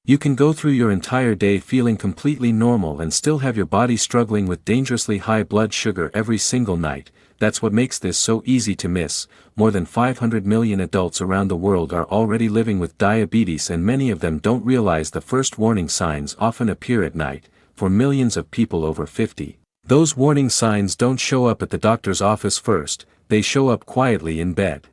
You can go through your entire day feeling completely normal and still have your body struggling with dangerously high blood sugar every single night. That's what makes this so easy to miss. More than 500 million adults around the world are already living with diabetes, and many of them don't realize the first warning signs often appear at night. For millions of people over 50, those warning signs don't show up at the doctor's office first, they show up quietly in bed.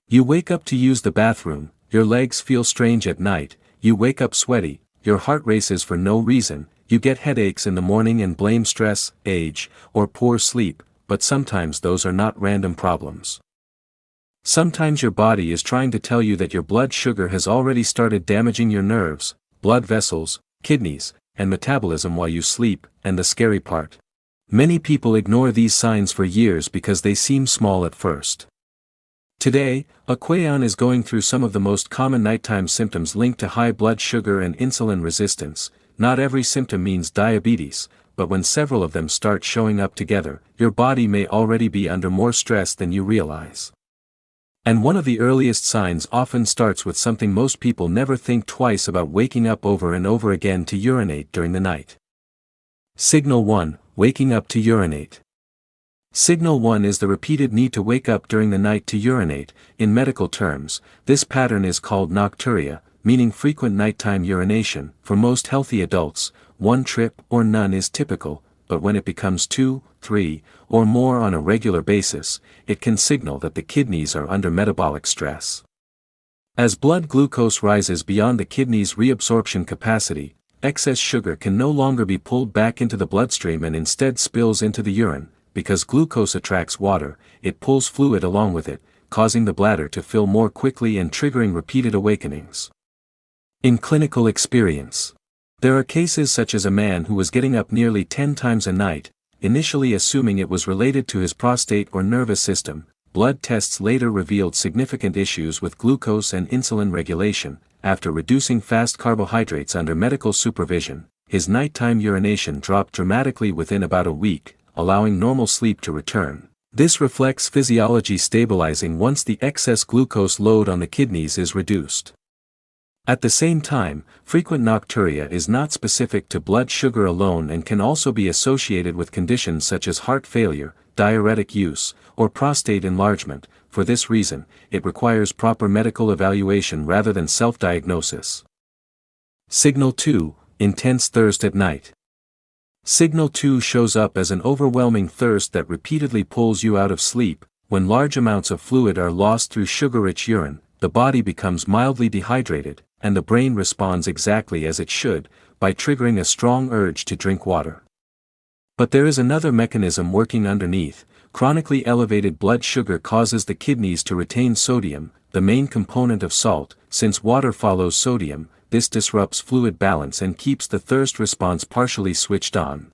You wake up to use the bathroom, your legs feel strange at night, you wake up sweaty, your heart races for no reason, you get headaches in the morning and blame stress, age, or poor sleep, but sometimes those are not random problems. Sometimes your body is trying to tell you that your blood sugar has already started damaging your nerves, blood vessels, kidneys, and metabolism while you sleep, and the scary part. Many people ignore these signs for years because they seem small at first. Today, AQUAON is going through some of the most common nighttime symptoms linked to high blood sugar and insulin resistance. Not every symptom means diabetes, but when several of them start showing up together, your body may already be under more stress than you realize. And one of the earliest signs often starts with something most people never think twice about: waking up over and over again to urinate during the night. Signal 1, waking up to urinate. Signal 1 is the repeated need to wake up during the night to urinate. In medical terms, this pattern is called nocturia, meaning frequent nighttime urination. For most healthy adults, one trip or none is typical, but when it becomes 2, 3, or more on a regular basis, it can signal that the kidneys are under metabolic stress. As blood glucose rises beyond the kidney's reabsorption capacity, excess sugar can no longer be pulled back into the bloodstream and instead spills into the urine. Because glucose attracts water, it pulls fluid along with it, causing the bladder to fill more quickly and triggering repeated awakenings. In clinical experience, there are cases such as a man who was getting up nearly 10 times a night, initially assuming it was related to his prostate or nervous system. Blood tests later revealed significant issues with glucose and insulin regulation. After reducing fast carbohydrates under medical supervision, his nighttime urination dropped dramatically within about a week, allowing normal sleep to return. This reflects physiology stabilizing once the excess glucose load on the kidneys is reduced. At the same time, frequent nocturia is not specific to blood sugar alone and can also be associated with conditions such as heart failure, diuretic use, or prostate enlargement. For this reason, it requires proper medical evaluation rather than self-diagnosis. Signal 2, intense thirst at night. Signal 2 shows up as an overwhelming thirst that repeatedly pulls you out of sleep. When large amounts of fluid are lost through sugar-rich urine, the body becomes mildly dehydrated, and the brain responds exactly as it should, by triggering a strong urge to drink water. But there is another mechanism working underneath. Chronically elevated blood sugar causes the kidneys to retain sodium, the main component of salt. Since water follows sodium, this disrupts fluid balance and keeps the thirst response partially switched on.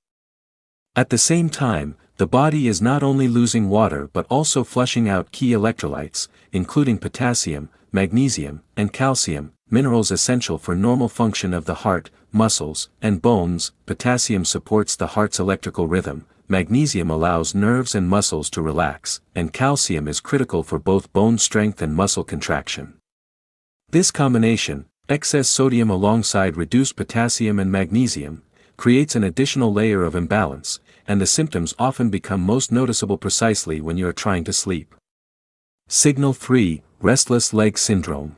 At the same time, the body is not only losing water but also flushing out key electrolytes, including potassium, magnesium, and calcium, minerals essential for normal function of the heart, muscles, and bones. Potassium supports the heart's electrical rhythm, magnesium allows nerves and muscles to relax, and calcium is critical for both bone strength and muscle contraction. This combination, excess sodium alongside reduced potassium and magnesium, creates an additional layer of imbalance, and the symptoms often become most noticeable precisely when you are trying to sleep. Signal 3, restless leg syndrome.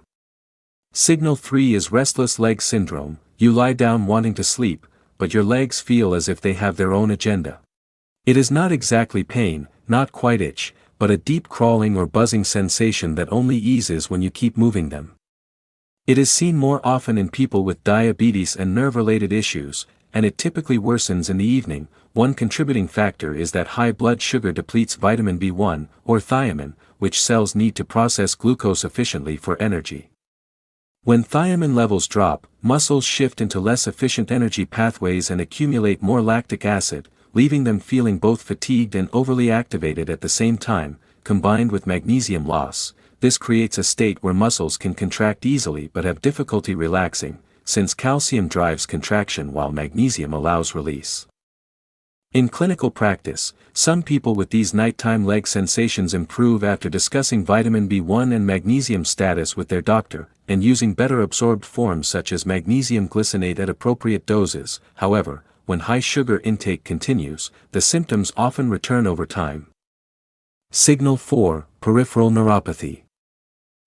Signal 3 is restless leg syndrome. You lie down wanting to sleep, but your legs feel as if they have their own agenda. It is not exactly pain, not quite itch, but a deep crawling or buzzing sensation that only eases when you keep moving them. It is seen more often in people with diabetes and nerve-related issues, and it typically worsens in the evening. One contributing factor is that high blood sugar depletes vitamin B1, or thiamine, which cells need to process glucose efficiently for energy. When thiamine levels drop, muscles shift into less efficient energy pathways and accumulate more lactic acid, leaving them feeling both fatigued and overly activated at the same time. Combined with magnesium loss, this creates a state where muscles can contract easily but have difficulty relaxing, since calcium drives contraction while magnesium allows release. In clinical practice, some people with these nighttime leg sensations improve after discussing vitamin B1 and magnesium status with their doctor, and using better absorbed forms such as magnesium glycinate at appropriate doses. However, when high sugar intake continues, the symptoms often return over time. Signal 4, peripheral neuropathy.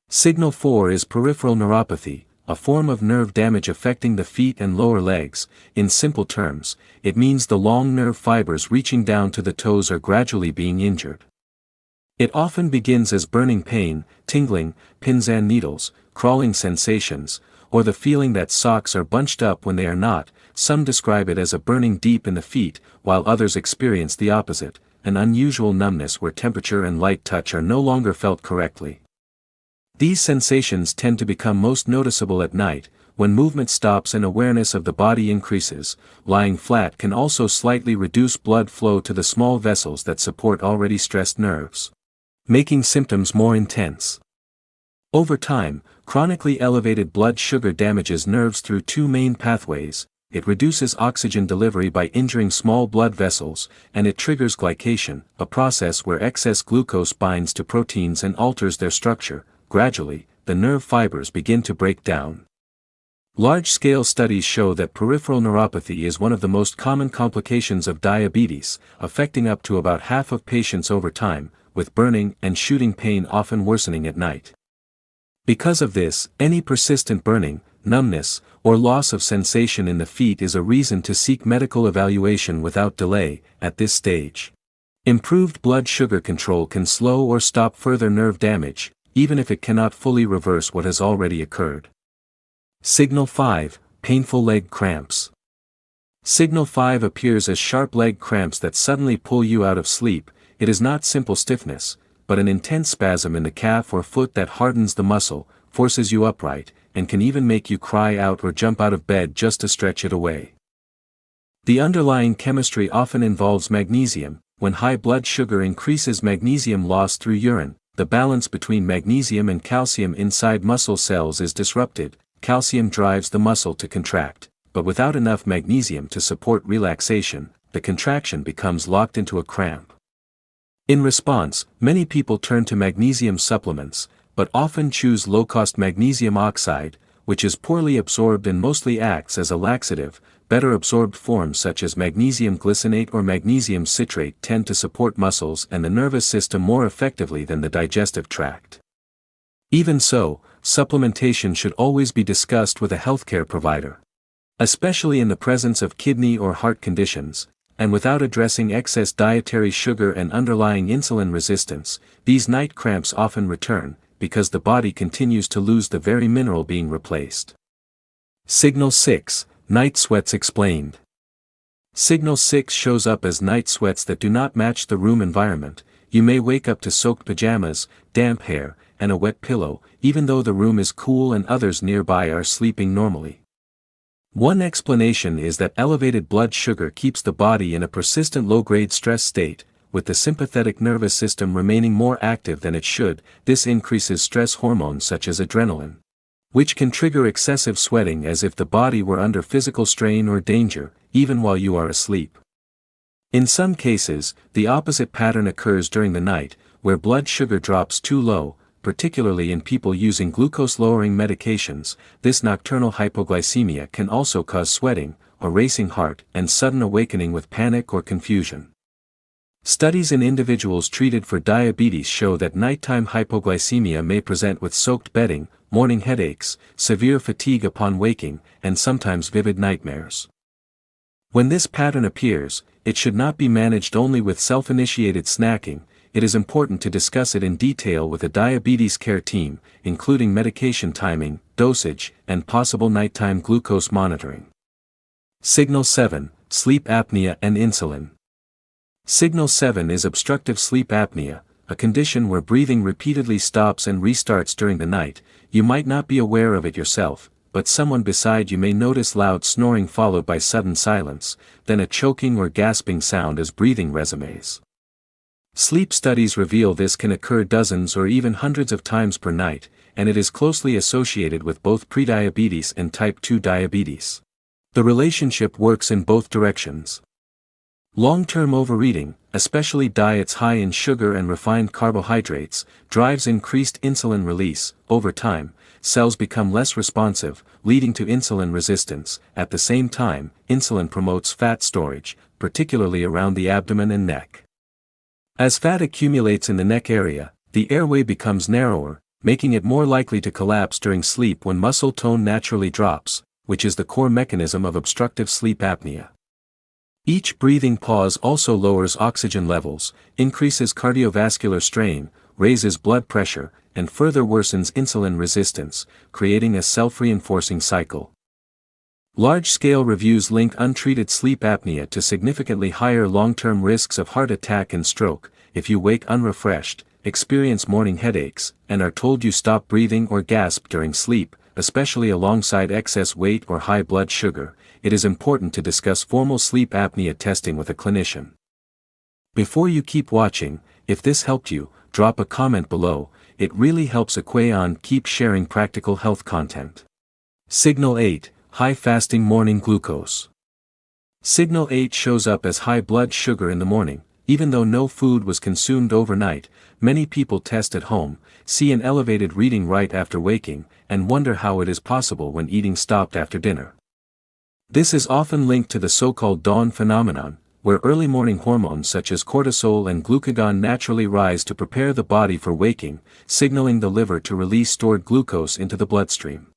Signal 4 is peripheral neuropathy, a form of nerve damage affecting the feet and lower legs. In simple terms, it means the long nerve fibers reaching down to the toes are gradually being injured. It often begins as burning pain, tingling, pins and needles, crawling sensations, or the feeling that socks are bunched up when they are not. Some describe it as a burning deep in the feet, while others experience the opposite, an unusual numbness where temperature and light touch are no longer felt correctly. These sensations tend to become most noticeable at night, when movement stops and awareness of the body increases. Lying flat can also slightly reduce blood flow to the small vessels that support already stressed nerves, making symptoms more intense. Over time, chronically elevated blood sugar damages nerves through two main pathways. It reduces oxygen delivery by injuring small blood vessels, and it triggers glycation, a process where excess glucose binds to proteins and alters their structure. Gradually, the nerve fibers begin to break down. Large-scale studies show that peripheral neuropathy is one of the most common complications of diabetes, affecting up to about half of patients over time, with burning and shooting pain often worsening at night. Because of this, any persistent burning, numbness, or loss of sensation in the feet is a reason to seek medical evaluation without delay. At this stage, improved blood sugar control can slow or stop further nerve damage, even if it cannot fully reverse what has already occurred. Signal 5, painful leg cramps. Signal 5 appears as sharp leg cramps that suddenly pull you out of sleep. It is not simple stiffness, but an intense spasm in the calf or foot that hardens the muscle, forces you upright, and can even make you cry out or jump out of bed just to stretch it away. The underlying chemistry often involves magnesium. When high blood sugar increases magnesium loss through urine, the balance between magnesium and calcium inside muscle cells is disrupted. Calcium drives the muscle to contract, but without enough magnesium to support relaxation, the contraction becomes locked into a cramp. In response, many people turn to magnesium supplements, but often choose low-cost magnesium oxide, which is poorly absorbed and mostly acts as a laxative. Better absorbed forms such as magnesium glycinate or magnesium citrate tend to support muscles and the nervous system more effectively than the digestive tract. Even so, supplementation should always be discussed with a healthcare provider, especially in the presence of kidney or heart conditions, and without addressing excess dietary sugar and underlying insulin resistance. These night cramps often return, because the body continues to lose the very mineral being replaced. Signal 6, night sweats explained. Signal 6 shows up as night sweats that do not match the room environment. You may wake up to soaked pajamas, damp hair, and a wet pillow, even though the room is cool and others nearby are sleeping normally. One explanation is that elevated blood sugar keeps the body in a persistent low-grade stress state, with the sympathetic nervous system remaining more active than it should. This increases stress hormones such as adrenaline, which can trigger excessive sweating as if the body were under physical strain or danger, even while you are asleep. In some cases, the opposite pattern occurs during the night, where blood sugar drops too low, particularly in people using glucose-lowering medications. This nocturnal hypoglycemia can also cause sweating, a racing heart, and sudden awakening with panic or confusion. Studies in individuals treated for diabetes show that nighttime hypoglycemia may present with soaked bedding, morning headaches, severe fatigue upon waking, and sometimes vivid nightmares. When this pattern appears, it should not be managed only with self-initiated snacking. It is important to discuss it in detail with a diabetes care team, including medication timing, dosage, and possible nighttime glucose monitoring. Signal 7, sleep apnea and insulin. Signal 7 is obstructive sleep apnea, a condition where breathing repeatedly stops and restarts during the night. You might not be aware of it yourself, but someone beside you may notice loud snoring followed by sudden silence, then a choking or gasping sound as breathing resumes. Sleep studies reveal this can occur dozens or even hundreds of times per night, and it is closely associated with both prediabetes and type 2 diabetes. The relationship works in both directions. Long-term overeating, especially diets high in sugar and refined carbohydrates, drives increased insulin release. Over time, cells become less responsive, leading to insulin resistance. At the same time, insulin promotes fat storage, particularly around the abdomen and neck. As fat accumulates in the neck area, the airway becomes narrower, making it more likely to collapse during sleep when muscle tone naturally drops, which is the core mechanism of obstructive sleep apnea. Each breathing pause also lowers oxygen levels, increases cardiovascular strain, raises blood pressure, and further worsens insulin resistance, creating a self-reinforcing cycle. Large-scale reviews link untreated sleep apnea to significantly higher long-term risks of heart attack and stroke. If you wake unrefreshed, experience morning headaches, and are told you stop breathing or gasp during sleep, especially alongside excess weight or high blood sugar, it is important to discuss formal sleep apnea testing with a clinician. Before you keep watching, if this helped you, drop a comment below. It really helps AQUAON keep sharing practical health content. Signal 8, High Fasting Morning Glucose. Signal 8 shows up as high blood sugar in the morning. Even though no food was consumed overnight, many people test at home, see an elevated reading right after waking, and wonder how it is possible when eating stopped after dinner. This is often linked to the so-called dawn phenomenon, where early morning hormones such as cortisol and glucagon naturally rise to prepare the body for waking, signaling the liver to release stored glucose into the bloodstream.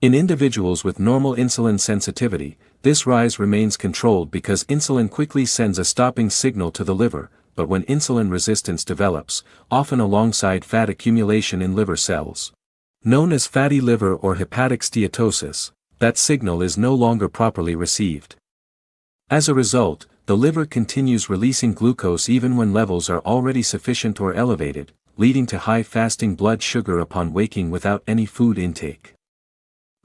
In individuals with normal insulin sensitivity, this rise remains controlled because insulin quickly sends a stopping signal to the liver, but when insulin resistance develops, often alongside fat accumulation in liver cells, known as fatty liver or hepatic steatosis, that signal is no longer properly received. As a result, the liver continues releasing glucose even when levels are already sufficient or elevated, leading to high fasting blood sugar upon waking without any food intake.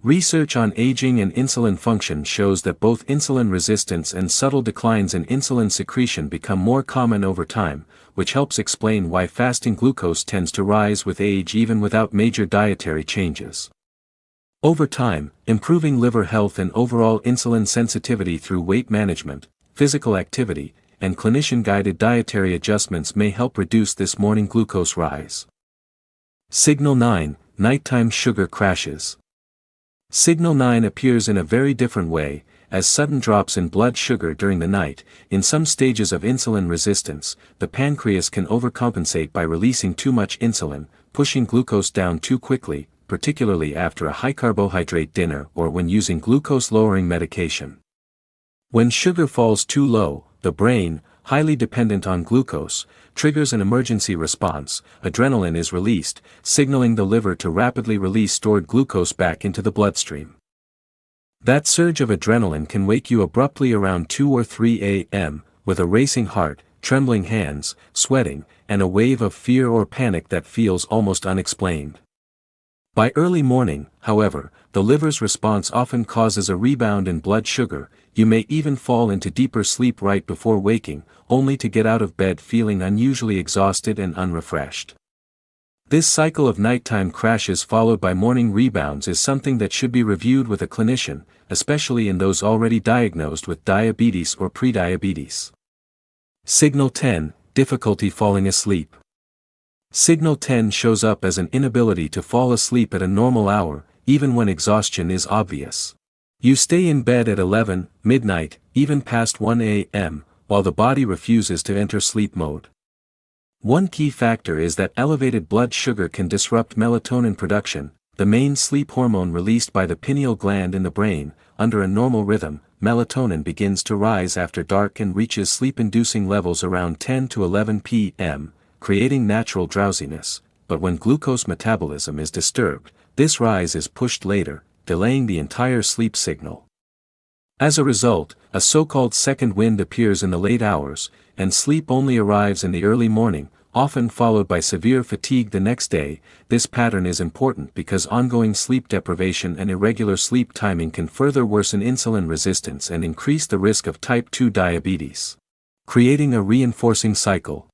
Research on aging and insulin function shows that both insulin resistance and subtle declines in insulin secretion become more common over time, which helps explain why fasting glucose tends to rise with age even without major dietary changes. Over time, improving liver health and overall insulin sensitivity through weight management, physical activity, and clinician-guided dietary adjustments may help reduce this morning glucose rise. Signal 9, Nighttime Sugar Crashes. Signal 9 appears in a very different way, as sudden drops in blood sugar during the night. In some stages of insulin resistance, the pancreas can overcompensate by releasing too much insulin, pushing glucose down too quickly, particularly after a high-carbohydrate dinner or when using glucose-lowering medication. When sugar falls too low, the brain, highly dependent on glucose, triggers an emergency response. Adrenaline is released, signaling the liver to rapidly release stored glucose back into the bloodstream. That surge of adrenaline can wake you abruptly around 2 or 3 a.m., with a racing heart, trembling hands, sweating, and a wave of fear or panic that feels almost unexplained. By early morning, however, the liver's response often causes a rebound in blood sugar. You may even fall into deeper sleep right before waking, only to get out of bed feeling unusually exhausted and unrefreshed. This cycle of nighttime crashes followed by morning rebounds is something that should be reviewed with a clinician, especially in those already diagnosed with diabetes or prediabetes. Signal 10, Difficulty falling asleep. Signal 10 shows up as an inability to fall asleep at a normal hour, even when exhaustion is obvious. You stay in bed at 11, midnight, even past 1 a.m., while the body refuses to enter sleep mode. One key factor is that elevated blood sugar can disrupt melatonin production, the main sleep hormone released by the pineal gland in the brain. Under a normal rhythm, melatonin begins to rise after dark and reaches sleep-inducing levels around 10 to 11 p.m., creating natural drowsiness, but when glucose metabolism is disturbed, this rise is pushed later, delaying the entire sleep signal. As a result, a so-called second wind appears in the late hours, and sleep only arrives in the early morning, often followed by severe fatigue the next day. This pattern is important because ongoing sleep deprivation and irregular sleep timing can further worsen insulin resistance and increase the risk of type 2 diabetes, creating a reinforcing cycle.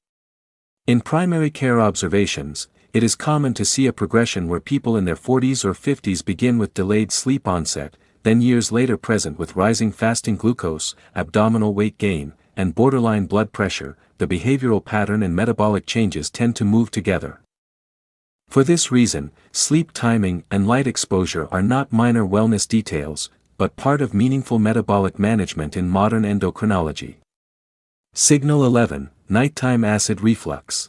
In primary care observations, it is common to see a progression where people in their 40s or 50s begin with delayed sleep onset, then years later present with rising fasting glucose, abdominal weight gain, and borderline blood pressure. The behavioral pattern and metabolic changes tend to move together. For this reason, sleep timing and light exposure are not minor wellness details, but part of meaningful metabolic management in modern endocrinology. Signal 11, Nighttime Acid Reflux.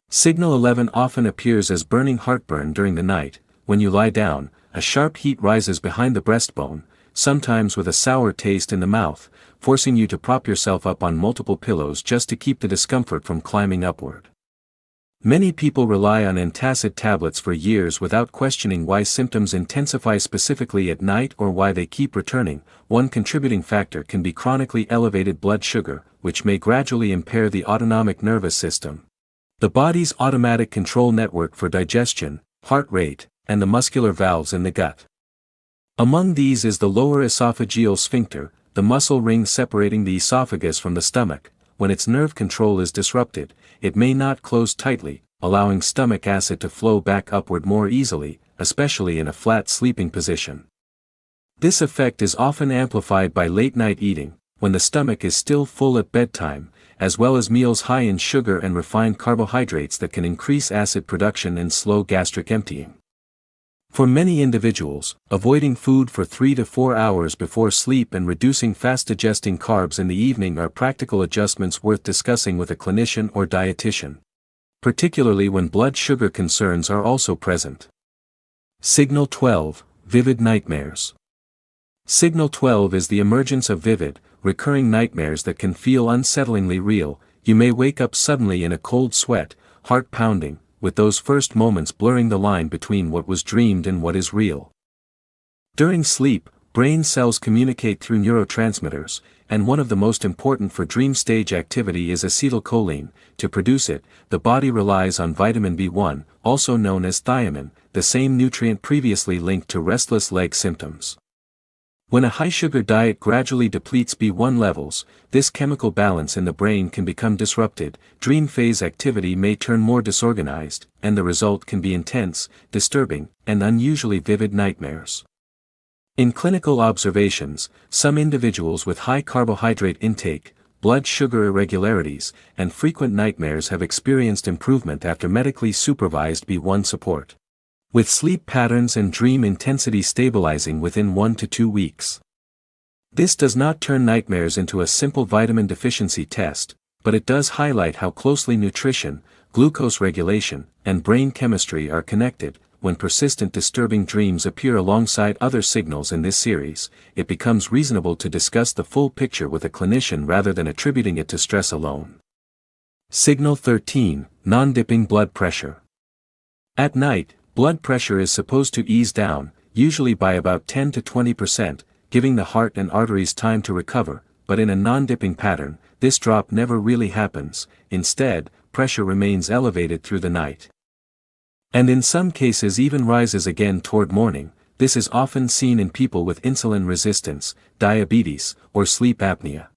Signal 11 often appears as burning heartburn during the night. When you lie down, a sharp heat rises behind the breastbone, sometimes with a sour taste in the mouth, forcing you to prop yourself up on multiple pillows just to keep the discomfort from climbing upward. Many people rely on antacid tablets for years without questioning why symptoms intensify specifically at night or why they keep returning. One contributing factor can be chronically elevated blood sugar, which may gradually impair the autonomic nervous system, the body's automatic control network for digestion, heart rate, and the muscular valves in the gut. Among these is the lower esophageal sphincter, the muscle ring separating the esophagus from the stomach. When its nerve control is disrupted, it may not close tightly, allowing stomach acid to flow back upward more easily, especially in a flat sleeping position. This effect is often amplified by late-night eating, when the stomach is still full at bedtime, as well as meals high in sugar and refined carbohydrates that can increase acid production and slow gastric emptying. For many individuals, avoiding food for 3 to 4 hours before sleep and reducing fast-digesting carbs in the evening are practical adjustments worth discussing with a clinician or dietitian, particularly when blood sugar concerns are also present. Signal 12, Vivid Nightmares. Signal 12 is the emergence of vivid, recurring nightmares that can feel unsettlingly real. You may wake up suddenly in a cold sweat, heart pounding, with those first moments blurring the line between what was dreamed and what is real. During sleep, brain cells communicate through neurotransmitters, and one of the most important for dream stage activity is acetylcholine. To produce it, the body relies on vitamin B1, also known as thiamine, the same nutrient previously linked to restless leg symptoms. When a high-sugar diet gradually depletes B1 levels, this chemical balance in the brain can become disrupted, dream phase activity may turn more disorganized, and the result can be intense, disturbing, and unusually vivid nightmares. In clinical observations, some individuals with high carbohydrate intake, blood sugar irregularities, and frequent nightmares have experienced improvement after medically supervised B1 support, with sleep patterns and dream intensity stabilizing within 1 to 2 weeks. This does not turn nightmares into a simple vitamin deficiency test, but it does highlight how closely nutrition, glucose regulation, and brain chemistry are connected. When persistent disturbing dreams appear alongside other signals in this series, it becomes reasonable to discuss the full picture with a clinician rather than attributing it to stress alone. Signal 13, Non-dipping blood pressure. At night, blood pressure is supposed to ease down, usually by about 10 to 20%, giving the heart and arteries time to recover, but in a non-dipping pattern, this drop never really happens. Instead, pressure remains elevated through the night, and in some cases even rises again toward morning. This is often seen in people with insulin resistance, diabetes, or sleep apnea.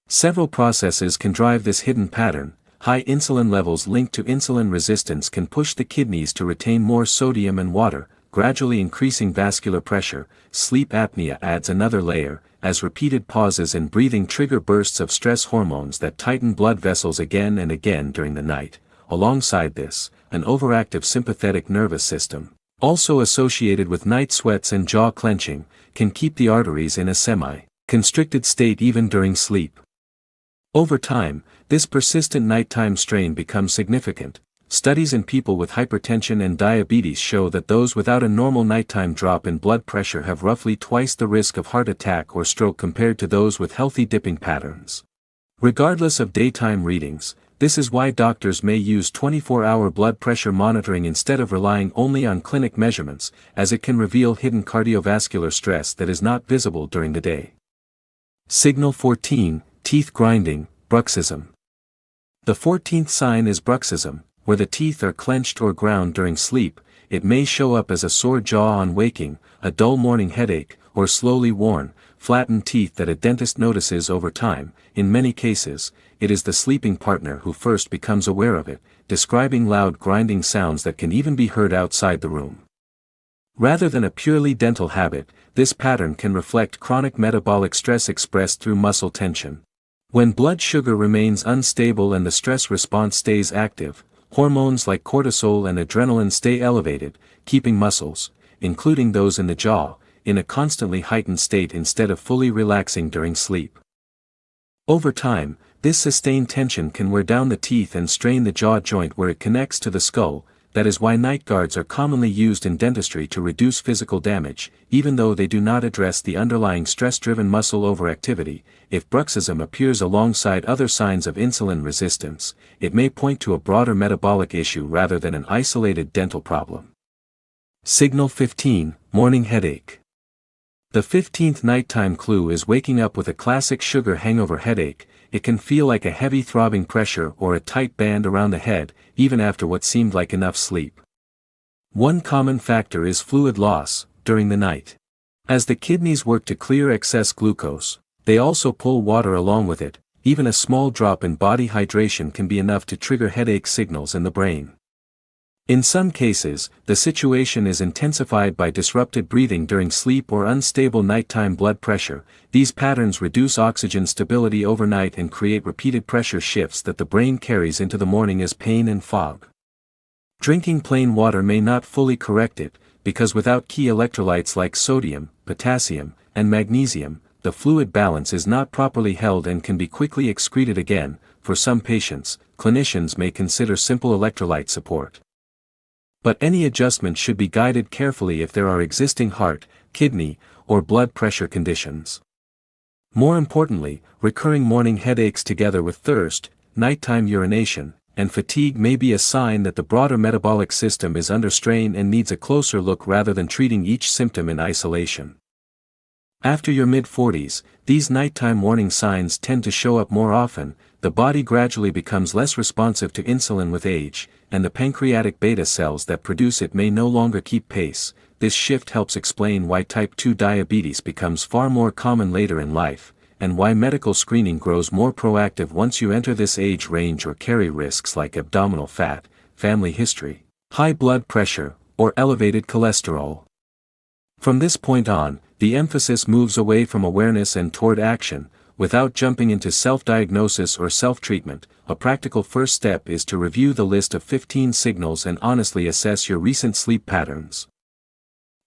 Several processes can drive this hidden pattern. High insulin levels linked to insulin resistance can push the kidneys to retain more sodium and water, gradually increasing vascular pressure. Sleep apnea adds another layer, as repeated pauses in breathing trigger bursts of stress hormones that tighten blood vessels again and again during the night. Alongside this, an overactive sympathetic nervous system, also associated with night sweats and jaw clenching, can keep the arteries in a semi-constricted state even during sleep. Over time, this persistent nighttime strain becomes significant. Studies in people with hypertension and diabetes show that those without a normal nighttime drop in blood pressure have roughly twice the risk of heart attack or stroke compared to those with healthy dipping patterns. Regardless of daytime readings, this is why doctors may use 24-hour blood pressure monitoring instead of relying only on clinic measurements, as it can reveal hidden cardiovascular stress that is not visible during the day. Signal 14, Teeth grinding, bruxism. The 14th sign is bruxism, where the teeth are clenched or ground during sleep. It may show up as a sore jaw on waking, a dull morning headache, or slowly worn, flattened teeth that a dentist notices over time. In many cases, it is the sleeping partner who first becomes aware of it, describing loud grinding sounds that can even be heard outside the room. Rather than a purely dental habit, this pattern can reflect chronic metabolic stress expressed through muscle tension. When blood sugar remains unstable and the stress response stays active, hormones like cortisol and adrenaline stay elevated, keeping muscles, including those in the jaw, in a constantly heightened state instead of fully relaxing during sleep. Over time, this sustained tension can wear down the teeth and strain the jaw joint where it connects to the skull. That is why night guards are commonly used in dentistry to reduce physical damage, even though they do not address the underlying stress-driven muscle overactivity. If bruxism appears alongside other signs of insulin resistance, it may point to a broader metabolic issue rather than an isolated dental problem. Signal 15, morning headache. The 15th nighttime clue is waking up with a classic sugar hangover headache. It can feel like a heavy throbbing pressure or a tight band around the head, even after what seemed like enough sleep. One common factor is fluid loss during the night. As the kidneys work to clear excess glucose, they also pull water along with it. Even a small drop in body hydration can be enough to trigger headache signals in the brain. In some cases, the situation is intensified by disrupted breathing during sleep or unstable nighttime blood pressure. These patterns reduce oxygen stability overnight and create repeated pressure shifts that the brain carries into the morning as pain and fog. Drinking plain water may not fully correct it, because without key electrolytes like sodium, potassium, and magnesium, the fluid balance is not properly held and can be quickly excreted again. For some patients, clinicians may consider simple electrolyte support. But any adjustment should be guided carefully if there are existing heart, kidney, or blood pressure conditions. More importantly, recurring morning headaches together with thirst, nighttime urination, and fatigue may be a sign that the broader metabolic system is under strain and needs a closer look rather than treating each symptom in isolation. After your mid-40s, these nighttime warning signs tend to show up more often. The body gradually becomes less responsive to insulin with age, and the pancreatic beta cells that produce it may no longer keep pace. This shift helps explain why type 2 diabetes becomes far more common later in life, and why medical screening grows more proactive once you enter this age range or carry risks like abdominal fat, family history, high blood pressure, or elevated cholesterol. From this point on, the emphasis moves away from awareness and toward action. Without jumping into self-diagnosis or self-treatment, a practical first step is to review the list of 15 signals and honestly assess your recent sleep patterns.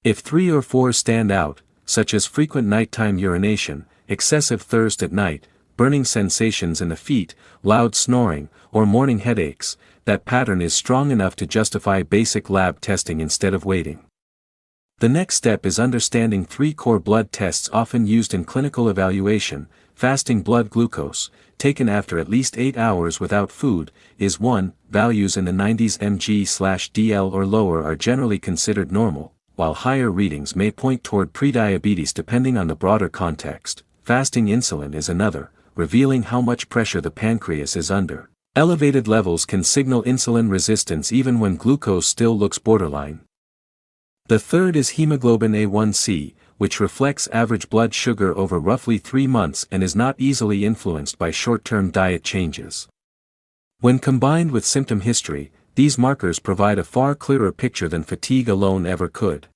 If 3 or 4 stand out, such as frequent nighttime urination, excessive thirst at night, burning sensations in the feet, loud snoring, or morning headaches, that pattern is strong enough to justify basic lab testing instead of waiting. The next step is understanding 3 core blood tests often used in clinical evaluation. Fasting blood glucose, taken after at least 8 hours without food, is 1. Values in the 90s mg/dl or lower are generally considered normal, while higher readings may point toward prediabetes depending on the broader context. Fasting insulin is another, revealing how much pressure the pancreas is under. Elevated levels can signal insulin resistance even when glucose still looks borderline. The third is hemoglobin A1c, which reflects average blood sugar over roughly 3 months and is not easily influenced by short-term diet changes. When combined with symptom history, these markers provide a far clearer picture than fatigue alone ever could.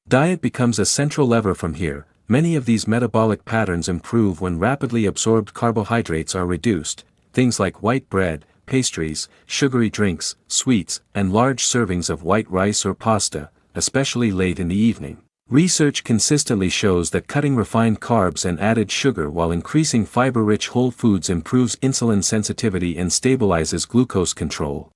Diet becomes a central lever from here. Many of these metabolic patterns improve when rapidly absorbed carbohydrates are reduced. Things like white bread, pastries, sugary drinks, sweets, and large servings of white rice or pasta, especially late in the evening. Research consistently shows that cutting refined carbs and added sugar while increasing fiber-rich whole foods improves insulin sensitivity and stabilizes glucose control.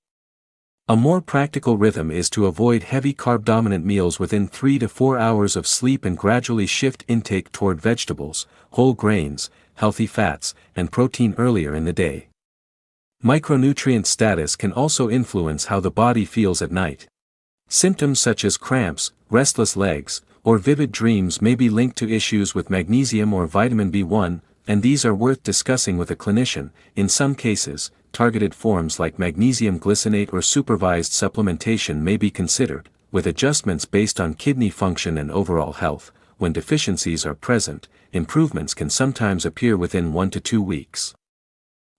A more practical rhythm is to avoid heavy carb-dominant meals within 3 to 4 hours of sleep and gradually shift intake toward vegetables, whole grains, healthy fats, and protein earlier in the day. Micronutrient status can also influence how the body feels at night. Symptoms such as cramps, restless legs, or vivid dreams may be linked to issues with magnesium or vitamin B1, and these are worth discussing with a clinician. In some cases, targeted forms like magnesium glycinate or supervised supplementation may be considered, with adjustments based on kidney function and overall health. When deficiencies are present, improvements can sometimes appear within 1 to 2 weeks.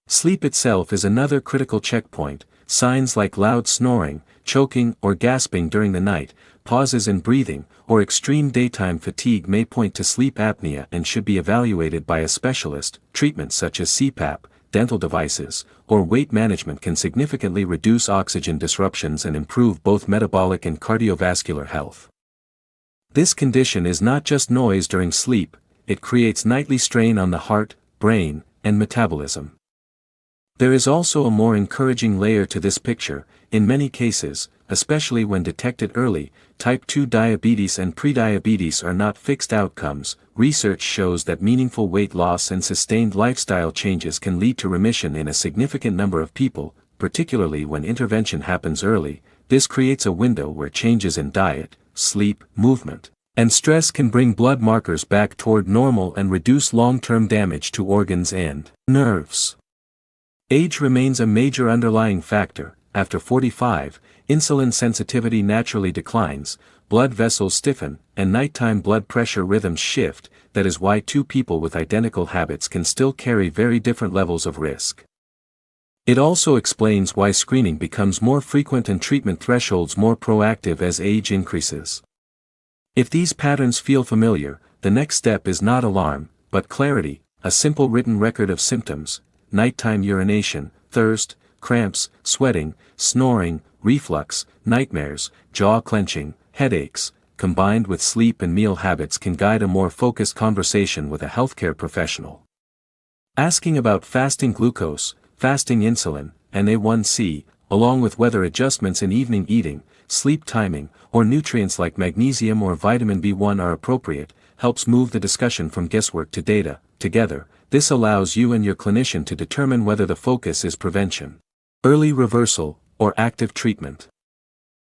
Sleep itself is another critical checkpoint. Signs like loud snoring, choking or gasping during the night, pauses in breathing, or extreme daytime fatigue may point to sleep apnea and should be evaluated by a specialist. Treatments such as CPAP, dental devices, or weight management can significantly reduce oxygen disruptions and improve both metabolic and cardiovascular health. This condition is not just noise during sleep, it creates nightly strain on the heart, brain, and metabolism. There is also a more encouraging layer to this picture. In many cases, especially when detected early, type 2 diabetes and prediabetes are not fixed outcomes. Research shows that meaningful weight loss and sustained lifestyle changes can lead to remission in a significant number of people, particularly when intervention happens early. This creates a window where changes in diet, sleep, movement, and stress can bring blood markers back toward normal and reduce long-term damage to organs and nerves. Age remains a major underlying factor. After 45, insulin sensitivity naturally declines, blood vessels stiffen, and nighttime blood pressure rhythms shift. That is why two people with identical habits can still carry very different levels of risk. It also explains why screening becomes more frequent and treatment thresholds more proactive as age increases. If these patterns feel familiar, the next step is not alarm, but clarity. A simple written record of symptoms: nighttime urination, thirst, cramps, sweating, snoring, reflux, nightmares, jaw clenching, headaches, combined with sleep and meal habits can guide a more focused conversation with a healthcare professional. Asking about fasting glucose, fasting insulin, and A1C, along with whether adjustments in evening eating, sleep timing, or nutrients like magnesium or vitamin B1 are appropriate, helps move the discussion from guesswork to data. Together, this allows you and your clinician to determine whether the focus is prevention, early reversal, or active treatment.